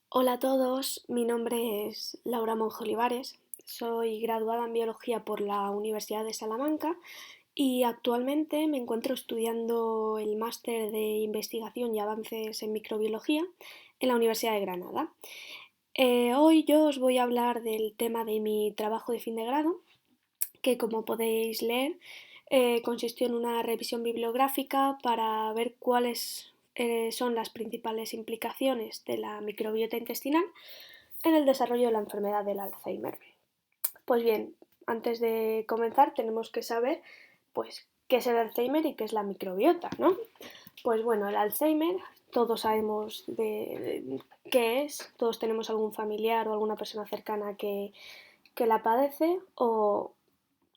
Hola a todos, mi nombre es Laura Monge Olivares, soy graduada en Biología por la Universidad de Salamanca y actualmente me encuentro estudiando el máster de Investigación y Avances en Microbiología en la Universidad de Granada. Hoy yo os voy a hablar del tema de mi trabajo de fin de grado, que como podéis leer consistió en una revisión bibliográfica para ver cuáles son las principales implicaciones de la microbiota intestinal en el desarrollo de la enfermedad del Alzheimer. Pues bien, antes de comenzar tenemos que saber pues qué es el Alzheimer y qué es la microbiota, ¿no? Pues bueno, el Alzheimer todos sabemos de qué es, todos tenemos algún familiar o alguna persona cercana que la padece o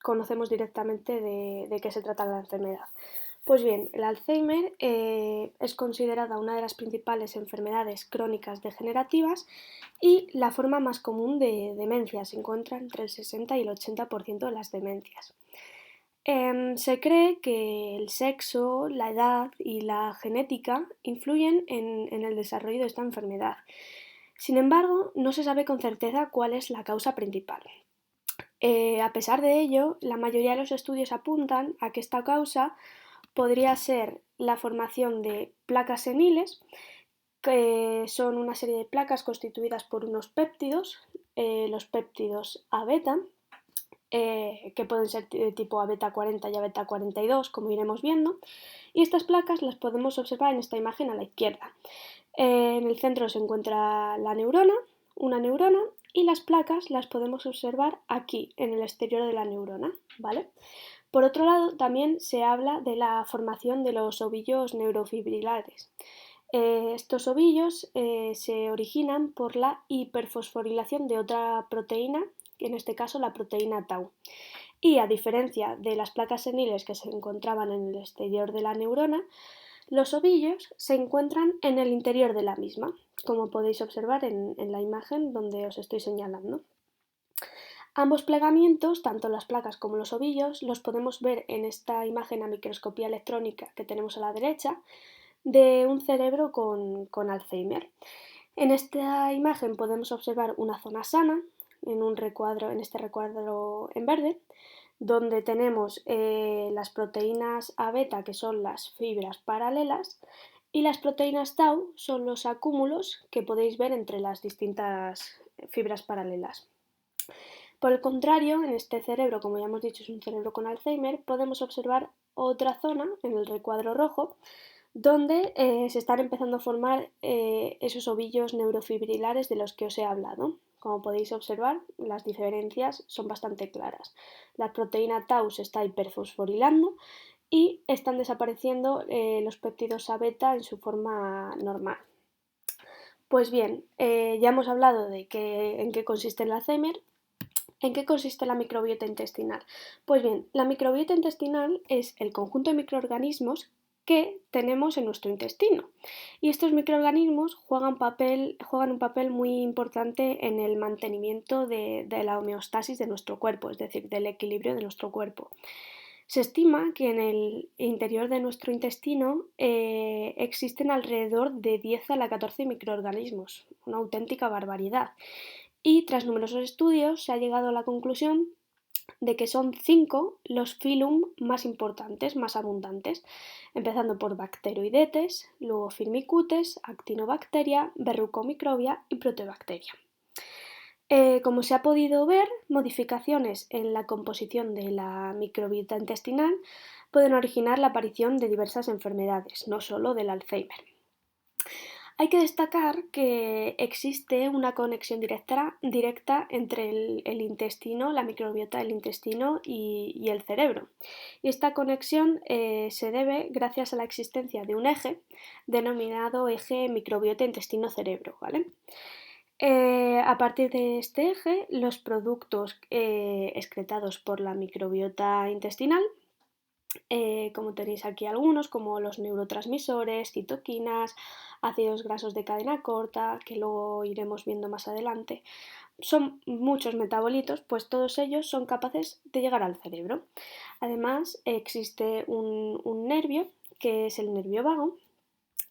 conocemos directamente de qué se trata la enfermedad. Pues bien, el Alzheimer es considerada una de las principales enfermedades crónicas degenerativas y la forma más común de demencia. Se encuentra entre el 60 y el 80% de las demencias. Se cree que el sexo, la edad y la genética influyen en el desarrollo de esta enfermedad. Sin embargo, no se sabe con certeza cuál es la causa principal. A pesar de ello, la mayoría de los estudios apuntan a que esta causa podría ser la formación de placas seniles, que son una serie de placas constituidas por unos péptidos, los péptidos A beta, que pueden ser de tipo A beta 40 y A beta 42, como iremos viendo, y estas placas las podemos observar en esta imagen a la izquierda. En el centro se encuentra la neurona, una neurona, y las placas las podemos observar aquí, en el exterior de la neurona, ¿vale? Por otro lado, también se habla de la formación de los ovillos neurofibrilares. Estos ovillos se originan por la hiperfosforilación de otra proteína, en este caso la proteína tau. Y a diferencia de las placas seniles que se encontraban en el exterior de la neurona, los ovillos se encuentran en el interior de la misma, como podéis observar en la imagen donde os estoy señalando. Ambos plegamientos, tanto las placas como los ovillos, los podemos ver en esta imagen a microscopía electrónica que tenemos a la derecha de un cerebro con Alzheimer. En esta imagen podemos observar una zona sana, en este recuadro en verde, donde tenemos las proteínas A beta, que son las fibras paralelas, y las proteínas tau son los acúmulos que podéis ver entre las distintas fibras paralelas. Por el contrario, en este cerebro, como ya hemos dicho, es un cerebro con Alzheimer, podemos observar otra zona en el recuadro rojo donde se están empezando a formar esos ovillos neurofibrilares de los que os he hablado. Como podéis observar, las diferencias son bastante claras. La proteína tau se está hiperfosforilando y están desapareciendo los péptidos A beta en su forma normal. Pues bien, ya hemos hablado de en qué consiste el Alzheimer. ¿En qué consiste la microbiota intestinal? Pues bien, la microbiota intestinal es el conjunto de microorganismos que tenemos en nuestro intestino. Y estos microorganismos juegan un papel muy importante en el mantenimiento de la homeostasis de nuestro cuerpo, es decir, del equilibrio de nuestro cuerpo. Se estima que en el interior de nuestro intestino existen alrededor de 10 a la 14 microorganismos, una auténtica barbaridad. Y tras numerosos estudios se ha llegado a la conclusión de que son 5 los filum más importantes, más abundantes, empezando por Bacteroidetes, luego Firmicutes, Actinobacteria, Verrucomicrobia y Proteobacteria. Como se ha podido ver, modificaciones en la composición de la microbiota intestinal pueden originar la aparición de diversas enfermedades, no solo del Alzheimer. Hay que destacar que existe una conexión directa entre el intestino, la microbiota del intestino y el cerebro. Y esta conexión se debe gracias a la existencia de un eje denominado eje microbiota intestino-cerebro, ¿vale? A partir de este eje, los productos excretados por la microbiota intestinal, como tenéis aquí algunos, como los neurotransmisores, citoquinas, ácidos grasos de cadena corta, que luego iremos viendo más adelante, son muchos metabolitos, pues todos ellos son capaces de llegar al cerebro. Además, existe un nervio, que es el nervio vago,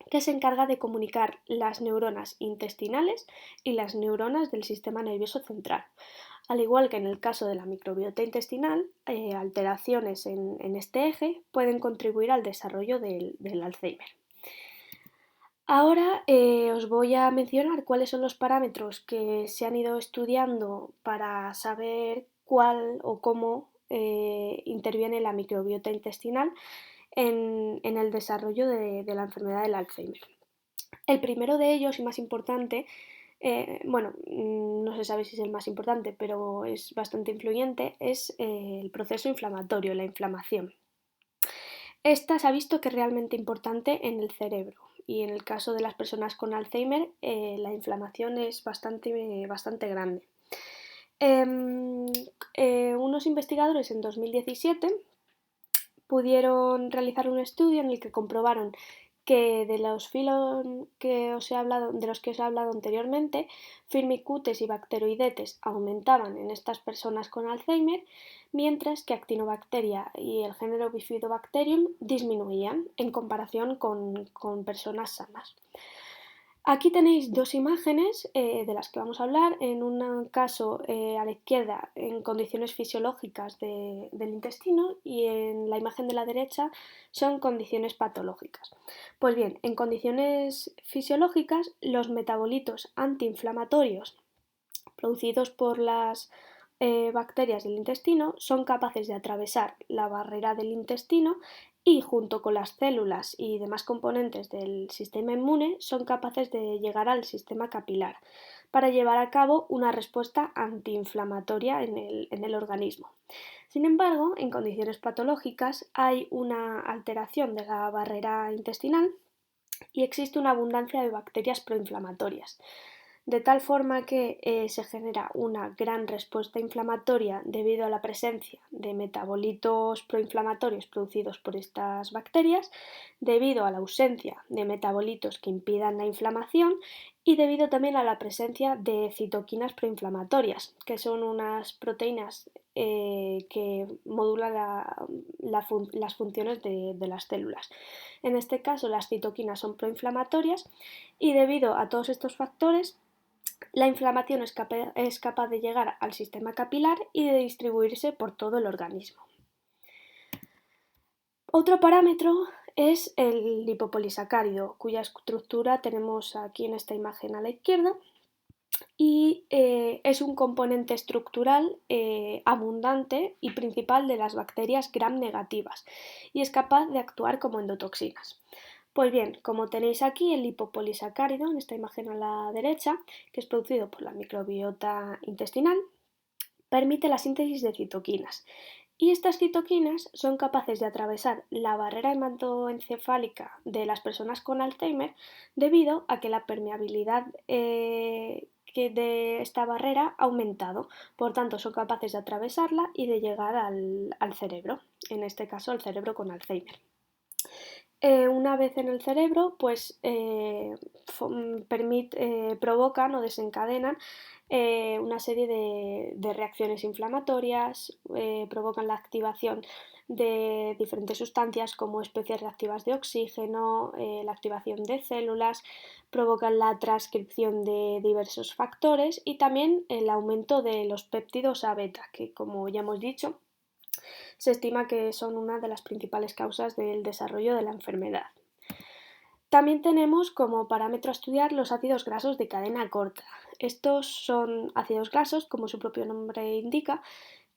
que se encarga de comunicar las neuronas intestinales y las neuronas del sistema nervioso central. Al igual que en el caso de la microbiota intestinal, alteraciones en este eje pueden contribuir al desarrollo del Alzheimer. Ahora os voy a mencionar cuáles son los parámetros que se han ido estudiando para saber cuál o cómo interviene la microbiota intestinal en el desarrollo de la enfermedad del Alzheimer. El primero de ellos y más importante, no se sabe si es el más importante, pero es bastante influyente, es el proceso inflamatorio, la inflamación. Esta se ha visto que es realmente importante en el cerebro y en el caso de las personas con Alzheimer la inflamación es bastante grande. Unos investigadores en 2017 pudieron realizar un estudio en el que comprobaron que de los filos de los que os he hablado anteriormente, firmicutes y bacteroidetes aumentaban en estas personas con Alzheimer, mientras que actinobacteria y el género Bifidobacterium disminuían en comparación con personas sanas. Aquí tenéis dos imágenes de las que vamos a hablar. En un caso a la izquierda en condiciones fisiológicas del intestino y en la imagen de la derecha son condiciones patológicas. Pues bien, en condiciones fisiológicas los metabolitos antiinflamatorios producidos por las bacterias del intestino son capaces de atravesar la barrera del intestino y junto con las células y demás componentes del sistema inmune son capaces de llegar al sistema capilar para llevar a cabo una respuesta antiinflamatoria en el organismo. Sin embargo, en condiciones patológicas hay una alteración de la barrera intestinal y existe una abundancia de bacterias proinflamatorias, de tal forma que se genera una gran respuesta inflamatoria debido a la presencia de metabolitos proinflamatorios producidos por estas bacterias, debido a la ausencia de metabolitos que impidan la inflamación y debido también a la presencia de citoquinas proinflamatorias, que son unas proteínas que modulan las funciones de las células. En este caso, las citoquinas son proinflamatorias y debido a todos estos factores, la inflamación es capaz de llegar al sistema capilar y de distribuirse por todo el organismo. Otro parámetro es el lipopolisacárido, cuya estructura tenemos aquí en esta imagen a la izquierda y es un componente estructural abundante y principal de las bacterias gram negativas y es capaz de actuar como endotoxinas. Pues bien, como tenéis aquí el lipopolisacárido en esta imagen a la derecha, que es producido por la microbiota intestinal, permite la síntesis de citoquinas. Y estas citoquinas son capaces de atravesar la barrera hematoencefálica de las personas con Alzheimer debido a que la permeabilidad de esta barrera ha aumentado. Por tanto, son capaces de atravesarla y de llegar al cerebro, en este caso al cerebro con Alzheimer. Una vez en el cerebro, pues provocan o desencadenan una serie de reacciones inflamatorias, provocan la activación de diferentes sustancias como especies reactivas de oxígeno, la activación de células, provocan la transcripción de diversos factores y también el aumento de los péptidos A beta, que como ya hemos dicho, se estima que son una de las principales causas del desarrollo de la enfermedad. También tenemos como parámetro a estudiar los ácidos grasos de cadena corta. Estos son ácidos grasos, como su propio nombre indica,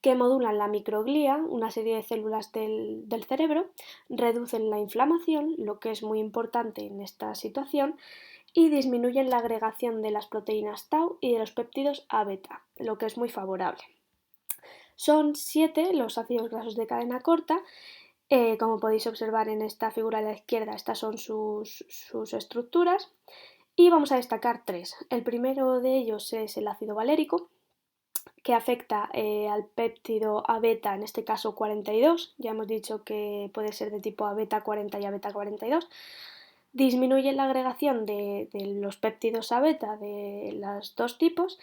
que modulan la microglía, una serie de células del cerebro, reducen la inflamación, lo que es muy importante en esta situación, y disminuyen la agregación de las proteínas tau y de los péptidos A beta, lo que es muy favorable. Son 7 los ácidos grasos de cadena corta. Como podéis observar en esta figura de la izquierda, estas son sus estructuras y vamos a destacar 3. El primero de ellos es el ácido valérico, que afecta al péptido A beta, en este caso 42, ya hemos dicho que puede ser de tipo A beta 40 y A beta 42, disminuye la agregación de los péptidos A beta de los dos tipos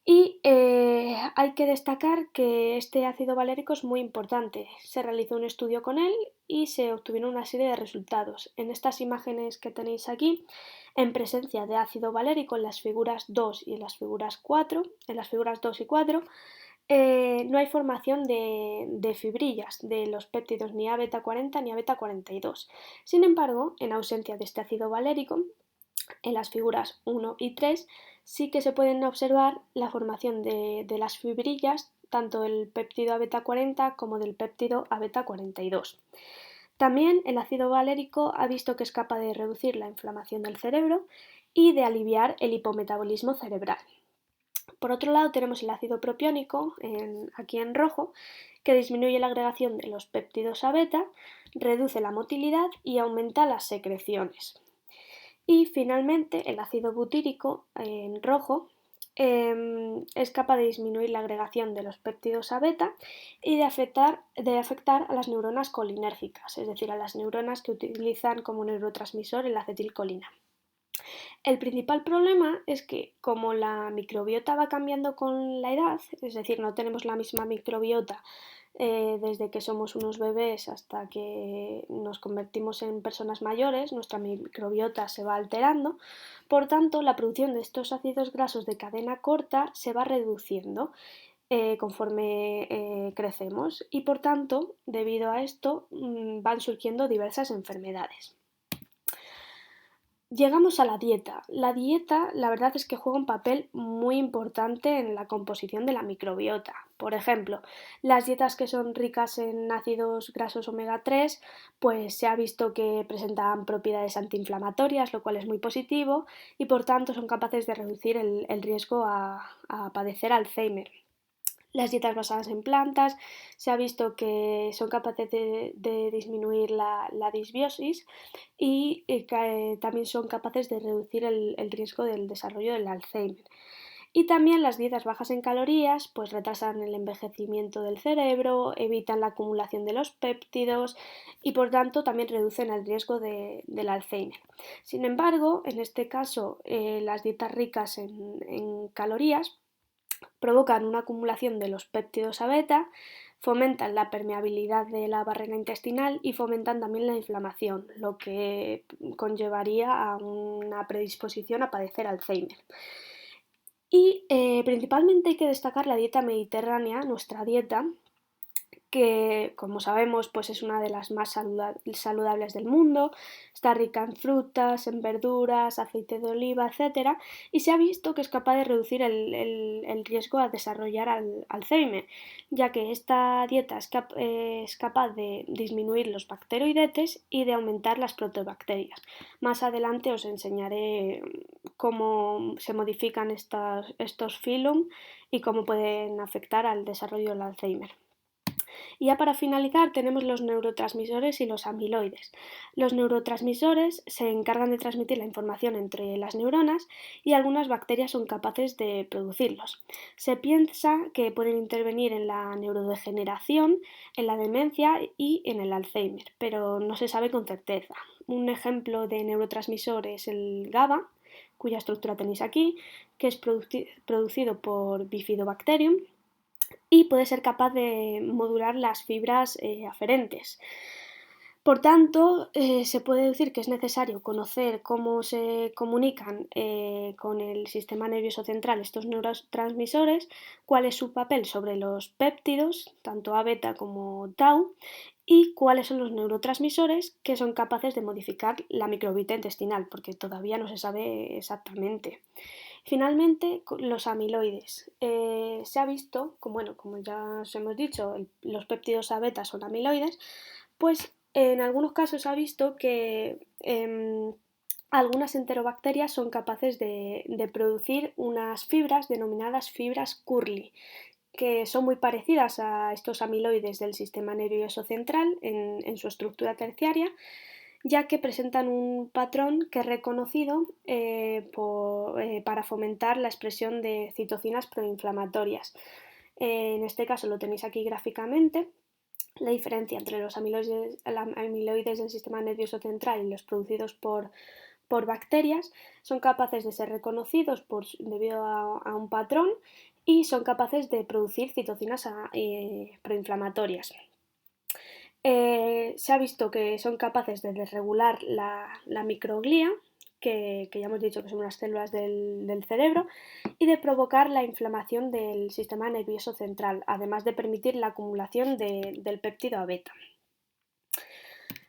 Y hay que destacar que este ácido valérico es muy importante. Se realizó un estudio con él y se obtuvieron una serie de resultados. En estas imágenes que tenéis aquí, en presencia de ácido valérico en las figuras 2 y en las figuras 4, en las figuras 2 y 4, no hay formación de fibrillas de los péptidos ni A beta 40 ni A beta 42. Sin embargo, en ausencia de este ácido valérico, en las figuras 1 y 3 sí que se pueden observar la formación de las fibrillas, tanto del péptido A beta 40 como del péptido A beta 42. También el ácido valérico ha visto que es capaz de reducir la inflamación del cerebro y de aliviar el hipometabolismo cerebral. Por otro lado tenemos el ácido propiónico, aquí en rojo, que disminuye la agregación de los péptidos A beta, reduce la motilidad y aumenta las secreciones. Y finalmente el ácido butírico, en rojo, es capaz de disminuir la agregación de los péptidos A beta y de afectar a las neuronas colinérgicas, es decir, a las neuronas que utilizan como neurotransmisor la acetilcolina. El principal problema es que como la microbiota va cambiando con la edad, es decir, no tenemos la misma microbiota desde que somos unos bebés hasta que nos convertimos en personas mayores, nuestra microbiota se va alterando, por tanto la producción de estos ácidos grasos de cadena corta se va reduciendo conforme crecemos y por tanto, debido a esto, van surgiendo diversas enfermedades. Llegamos a la dieta. La dieta, la verdad es que juega un papel muy importante en la composición de la microbiota. Por ejemplo, las dietas que son ricas en ácidos grasos omega 3, pues se ha visto que presentan propiedades antiinflamatorias, lo cual es muy positivo, y por tanto son capaces de reducir el riesgo a padecer Alzheimer. Las dietas basadas en plantas se ha visto que son capaces de disminuir la disbiosis y también son capaces de reducir el riesgo del desarrollo del Alzheimer. Y también las dietas bajas en calorías pues retrasan el envejecimiento del cerebro, evitan la acumulación de los péptidos y por tanto también reducen el riesgo del Alzheimer. Sin embargo, en este caso las dietas ricas en calorías provocan una acumulación de los péptidos A beta, fomentan la permeabilidad de la barrera intestinal y fomentan también la inflamación, lo que conllevaría a una predisposición a padecer Alzheimer. Y principalmente hay que destacar la dieta mediterránea, nuestra dieta, que como sabemos pues es una de las más saludables del mundo, está rica en frutas, en verduras, aceite de oliva, etc. Y se ha visto que es capaz de reducir el riesgo a desarrollar Alzheimer, ya que esta dieta es capaz de disminuir los bacteroidetes y de aumentar las protobacterias. Más adelante os enseñaré cómo se modifican estos filum y cómo pueden afectar al desarrollo del Alzheimer. Y ya para finalizar tenemos los neurotransmisores y los amiloides. Los neurotransmisores se encargan de transmitir la información entre las neuronas y algunas bacterias son capaces de producirlos. Se piensa que pueden intervenir en la neurodegeneración, en la demencia y en el Alzheimer, pero no se sabe con certeza. Un ejemplo de neurotransmisor es el GABA, cuya estructura tenéis aquí, que es producido por Bifidobacterium y puede ser capaz de modular las fibras aferentes. Por tanto, se puede decir que es necesario conocer cómo se comunican con el sistema nervioso central estos neurotransmisores, cuál es su papel sobre los péptidos, tanto A beta como tau, y cuáles son los neurotransmisores que son capaces de modificar la microbiota intestinal, porque todavía no se sabe exactamente. Finalmente, los amiloides. Se ha visto, como ya os hemos dicho, los péptidos A beta son amiloides, pues en algunos casos se ha visto que algunas enterobacterias son capaces de producir unas fibras denominadas fibras Curly, que son muy parecidas a estos amiloides del sistema nervioso central en su estructura terciaria, ya que presentan un patrón que es reconocido para fomentar la expresión de citocinas proinflamatorias. En este caso lo tenéis aquí gráficamente. La diferencia entre los amiloides del sistema nervioso central y los producidos por bacterias son capaces de ser reconocidos debido a un patrón y son capaces de producir citocinas proinflamatorias. Se ha visto que son capaces de desregular la microglía, que ya hemos dicho que son unas células del cerebro, y de provocar la inflamación del sistema nervioso central, además de permitir la acumulación del péptido A beta.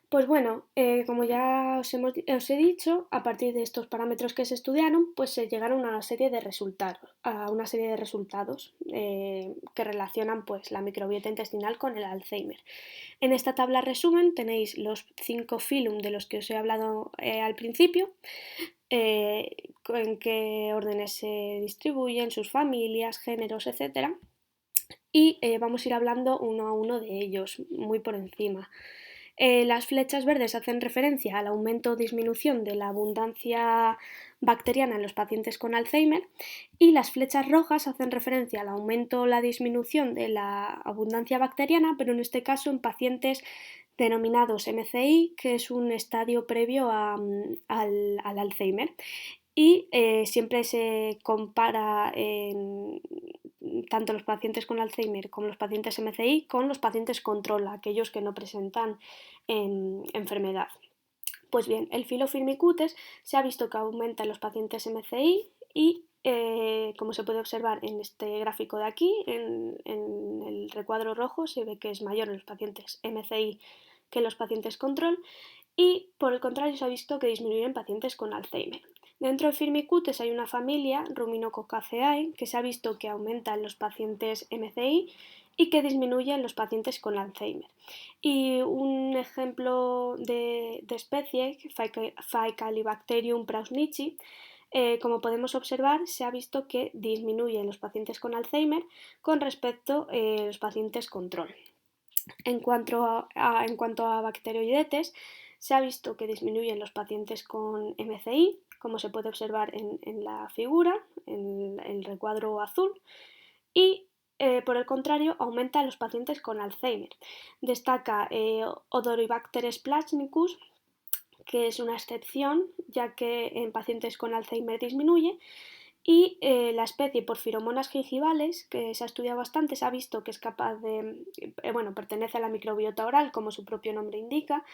Pues bueno, como ya os he dicho, a partir de estos parámetros que se estudiaron, pues se llegaron a una serie de resultados que relacionan pues, la microbiota intestinal con el Alzheimer. En esta tabla resumen tenéis los 5 filum de los que os he hablado al principio, en qué órdenes se distribuyen, sus familias, géneros, etc. Y vamos a ir hablando uno a uno de ellos, muy por encima. Las flechas verdes hacen referencia al aumento o disminución de la abundancia bacteriana en los pacientes con Alzheimer y las flechas rojas hacen referencia al aumento o la disminución de la abundancia bacteriana, pero en este caso en pacientes denominados MCI, que es un estadio previo al Alzheimer. Y siempre se compara tanto los pacientes con Alzheimer como los pacientes MCI con los pacientes control, aquellos que no presentan enfermedad. Pues bien, el filofirmicutes se ha visto que aumenta en los pacientes MCI y, como se puede observar en este gráfico de aquí, en el recuadro rojo se ve que es mayor en los pacientes MCI que en los pacientes control, y por el contrario se ha visto que disminuye en pacientes con Alzheimer. Dentro de Firmicutes hay una familia, Ruminococcacea, que se ha visto que aumenta en los pacientes MCI y que disminuye en los pacientes con Alzheimer. Y un ejemplo de especie, Faecalibacterium prausnitzii, como podemos observar, se ha visto que disminuye en los pacientes con Alzheimer con respecto a los pacientes control. En cuanto a bacteroidetes, se ha visto que disminuyen los pacientes con MCI, como se puede observar en la figura, en el recuadro azul, y por el contrario aumenta en los pacientes con Alzheimer. Destaca Odoribacter splasnicus, que es una excepción, ya que en pacientes con Alzheimer disminuye, y la especie Porphyromonas gingivales, que se ha estudiado bastante, se ha visto que es capaz de, pertenece a la microbiota oral, como su propio nombre indica,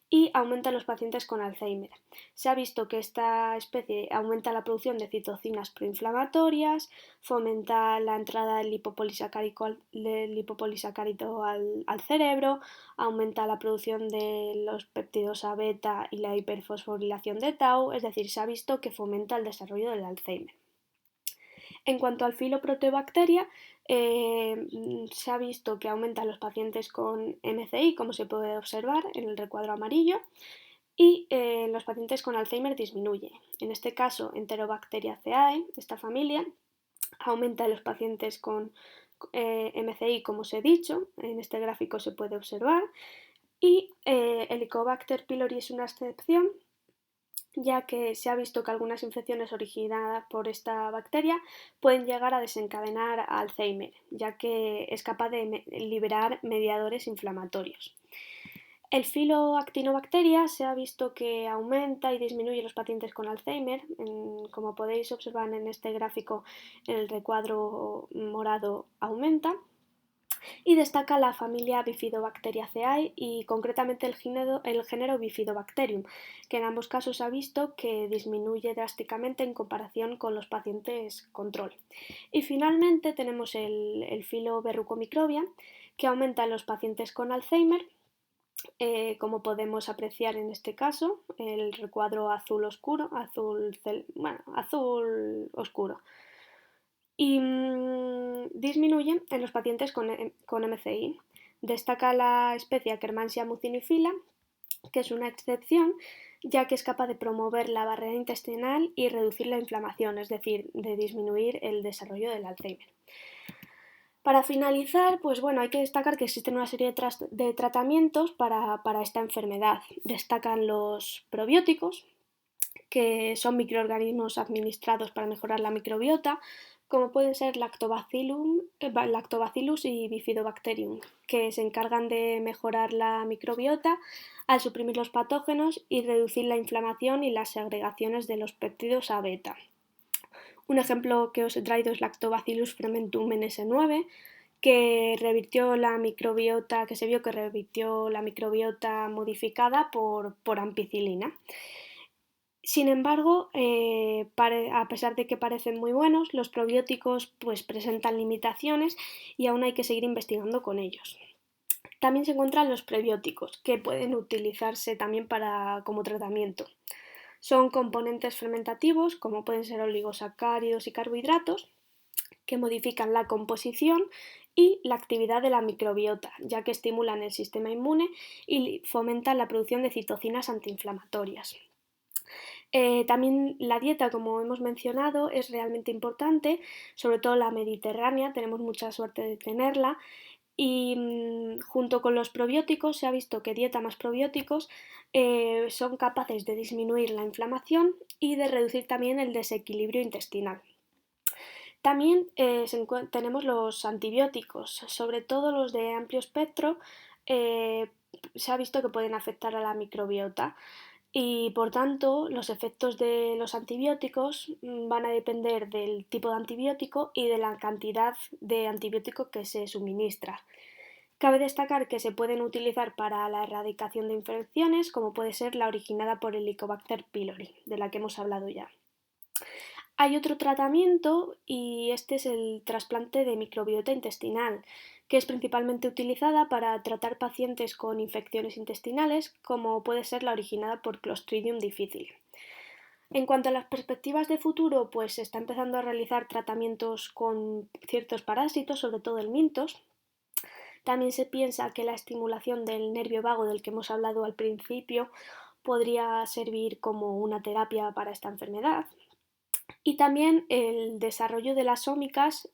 y aumenta en los pacientes con Alzheimer. Se ha visto que esta especie aumenta la producción de citocinas proinflamatorias, fomenta la entrada del lipopolisacárido al cerebro, aumenta la producción de los péptidos A beta y la hiperfosforilación de tau, es decir, se ha visto que fomenta el desarrollo del Alzheimer. En cuanto al filoproteobacteria, se ha visto que aumenta en los pacientes con MCI, como se puede observar en el recuadro amarillo, y en los pacientes con Alzheimer disminuye. En este caso, Enterobacteriaceae, esta familia, aumenta en los pacientes con MCI, como os he dicho, en este gráfico se puede observar, y Helicobacter pylori es una excepción, ya que se ha visto que algunas infecciones originadas por esta bacteria pueden llegar a desencadenar Alzheimer, ya que es capaz de liberar mediadores inflamatorios. El filoactinobacteria se ha visto que aumenta y disminuye los pacientes con Alzheimer, como podéis observar en este gráfico, en el recuadro morado aumenta. Y destaca la familia Bifidobacteriaceae y concretamente el género Bifidobacterium, que en ambos casos se ha visto que disminuye drásticamente en comparación con los pacientes control. Y finalmente tenemos el filo Verrucomicrobia, que aumenta en los pacientes con Alzheimer, como podemos apreciar en este caso, el recuadro azul oscuro, azul oscuro. Y disminuyen en los pacientes con MCI. Destaca la especie Akkermansia mucinifila, que es una excepción, ya que es capaz de promover la barrera intestinal y reducir la inflamación, es decir, de disminuir el desarrollo del Alzheimer. Para finalizar, pues bueno, hay que destacar que existen una serie de tratamientos para esta enfermedad. Destacan los probióticos, que son microorganismos administrados para mejorar la microbiota, como pueden ser Lactobacillus y Bifidobacterium, que se encargan de mejorar la microbiota al suprimir los patógenos y reducir la inflamación y las segregaciones de los péptidos A beta. Un ejemplo que os he traído es Lactobacillus fermentum NS9, que revirtió la microbiota, que se vio que revirtió la microbiota modificada por ampicilina. Sin embargo, a pesar de que parecen muy buenos, los probióticos pues, presentan limitaciones y aún hay que seguir investigando con ellos. También se encuentran los prebióticos, que pueden utilizarse también como tratamiento. Son componentes fermentativos, como pueden ser oligosacáridos y carbohidratos, que modifican la composición y la actividad de la microbiota, ya que estimulan el sistema inmune y fomentan la producción de citocinas antiinflamatorias. También la dieta, como hemos mencionado, es realmente importante, sobre todo la mediterránea, tenemos mucha suerte de tenerla, y junto con los probióticos se ha visto que dieta más probióticos son capaces de disminuir la inflamación y de reducir también el desequilibrio intestinal. También tenemos los antibióticos, sobre todo los de amplio espectro, se ha visto que pueden afectar a la microbiota y por tanto los efectos de los antibióticos van a depender del tipo de antibiótico y de la cantidad de antibiótico que se suministra. Cabe destacar que se pueden utilizar para la erradicación de infecciones, como puede ser la originada por Helicobacter pylori, de la que hemos hablado ya. Hay otro tratamiento y este es el trasplante de microbiota intestinal, que es principalmente utilizada para tratar pacientes con infecciones intestinales, como puede ser la originada por Clostridium difficile. En cuanto a las perspectivas de futuro, pues se está empezando a realizar tratamientos con ciertos parásitos, sobre todo el mintos. También se piensa que la estimulación del nervio vago del que hemos hablado al principio podría servir como una terapia para esta enfermedad. Y también el desarrollo de las ómicas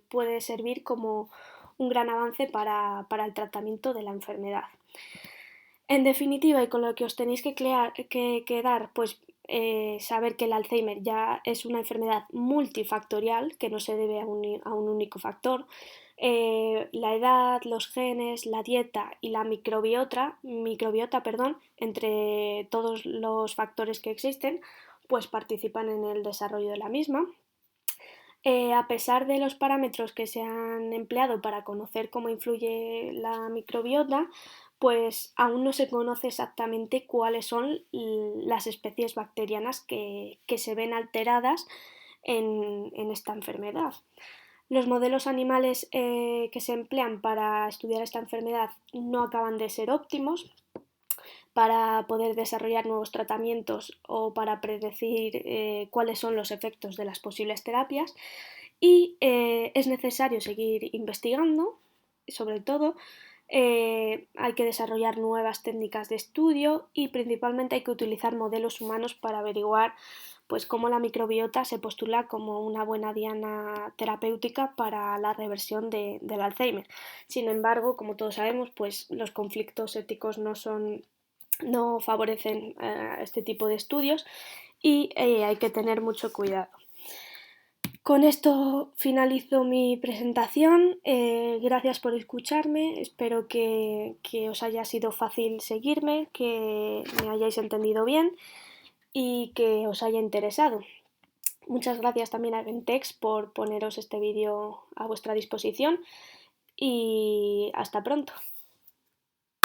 puede servir como un gran avance para el tratamiento de la enfermedad. En definitiva, y con lo que os tenéis que quedar, pues saber que el Alzheimer ya es una enfermedad multifactorial, que no se debe a un único factor. La edad, los genes, la dieta y la microbiota, entre todos los factores que existen, pues participan en el desarrollo de la misma. A pesar de los parámetros que se han empleado para conocer cómo influye la microbiota, pues aún no se conoce exactamente cuáles son las especies bacterianas que se ven alteradas en esta enfermedad. Los modelos animales que se emplean para estudiar esta enfermedad no acaban de ser óptimos para poder desarrollar nuevos tratamientos o para predecir cuáles son los efectos de las posibles terapias y es necesario seguir investigando, sobre todo hay que desarrollar nuevas técnicas de estudio y principalmente hay que utilizar modelos humanos para averiguar pues, cómo la microbiota se postula como una buena diana terapéutica para la reversión del Alzheimer. Sin embargo, como todos sabemos, pues, los conflictos éticos no favorecen este tipo de estudios y hay que tener mucho cuidado. Con esto finalizo mi presentación. Gracias por escucharme. Espero que os haya sido fácil seguirme, que me hayáis entendido bien y que os haya interesado. Muchas gracias también a Ventex por poneros este vídeo a vuestra disposición y hasta pronto.